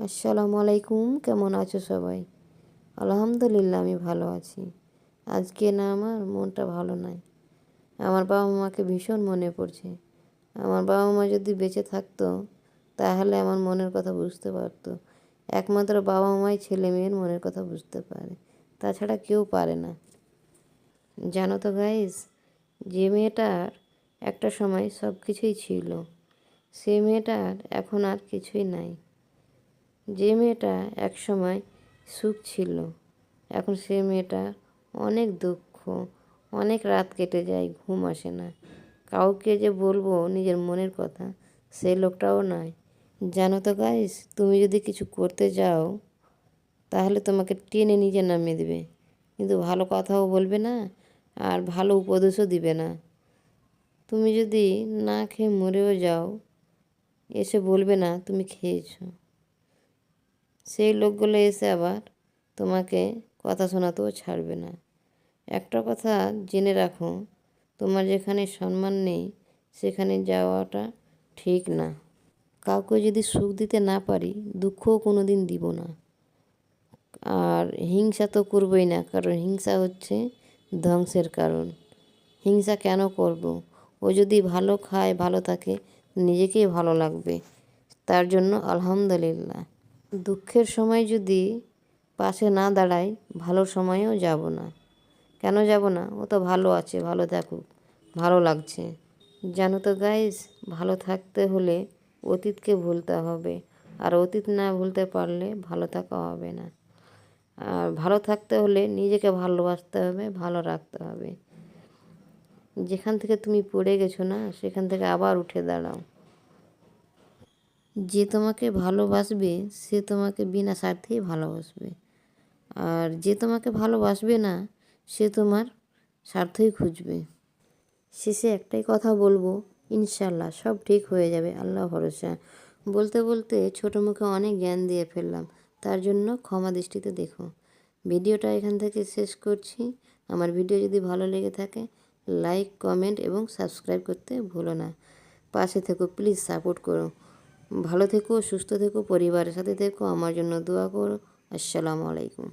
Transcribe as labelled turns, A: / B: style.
A: আসসালামু আলাইকুম, কেমন আছো সবাই? আলহামদুলিল্লাহ আমি ভালো আছি। আজকে না আমার মনটা ভালো নাই। আমার বাবা মাকে ভীষণ মনে পড়ছে। আমার বাবা মা যদি বেঁচে থাকতো তাহলে আমার মনের কথা বুঝতে পারতো। একমাত্র বাবা মাই ছেলে মেয়ের মনের কথা বুঝতে পারে, তাছাড়া কেউ পারে না। জানো তো গাইস, যে মেয়েটার একটা সময় সব কিছুই ছিল, সে মেয়েটার এখন আর কিছুই নাই। যে মেয়েটা একসময় সুখ ছিল, এখন সে মেয়েটা অনেক দুঃখ, অনেক রাত কেটে যায়, ঘুম আসে না। কাউকে যে বলবো নিজের মনের কথা, সেই লোকটাও নয়। জানো তো গাইস, তুমি যদি কিছু করতে যাও তাহলে তোমাকে টেনে নিচে নামিয়ে দেবে, কিন্তু ভালো কথাও বলবে না আর ভালো উপদেশও দিবে না। তুমি যদি না খেয়ে মরেও যাও, এসে বলবে না তুমি খেয়েছো। সেই লোকগুলো এসে আবার তোমাকে কথা শোনাতেও ছাড়বে না। একটা কথা জেনে রাখো, তোমার যেখানে সম্মান নেই সেখানে যাওয়াটা ঠিক না। কাউকে যদি সুখ দিতে না পারি, দুঃখও কোনো দিন দিব না। আর হিংসা তো করবই না, কারণ হিংসা হচ্ছে ধ্বংসের কারণ। হিংসা কেন করব? ও যদি ভালো খায়, ভালো থাকে, নিজেকেই ভালো লাগবে। তার জন্য আলহামদুলিল্লাহ। দুঃখের সময় যদি পাশে না দাঁড়াই, ভালো সময়েও যাব না। কেন যাব না? ও তো ভালো আছে, ভালো থাকুক, ভালো লাগছে। জানো তো গাইস, ভালো থাকতে হলে অতীতকে ভুলতে হবে, আর অতীত না ভুলতে পারলে ভালো থাকা হবে না। আর ভালো থাকতে হলে নিজেকে ভালোবাসতে হবে, ভালো রাখতে হবে। যেখান থেকে তুমি পড়ে গেছো না, সেখান থেকে আবার উঠে দাঁড়াও। যে তোমাকে ভালোবাসবে সে তোমাকে বিনা স্বার্থেই ভালোবাসবে, আর যে তোমাকে ভালোবাসবে না সে তোমার স্বার্থই খুঁজবে। শেষে একটাই কথা বলবো, ইনশাল্লাহ সব ঠিক হয়ে যাবে, আল্লাহ ভরসা। বলতে বলতে ছোটো মুখে অনেক জ্ঞান দিয়ে ফেললাম, তার জন্য ক্ষমা দৃষ্টিতে দেখো। ভিডিওটা এখান থেকে শেষ করছি। আমার ভিডিও যদি ভালো লেগে থাকে, লাইক, কমেন্ট এবং সাবস্ক্রাইব করতে ভুলো না। পাশে থেকো, প্লিজ সাপোর্ট করো। ভালো থেকো, সুস্থ থেকো, পরিবারের সাথে থেকো, আমার জন্য দোয়া করো। আসসালামু আলাইকুম।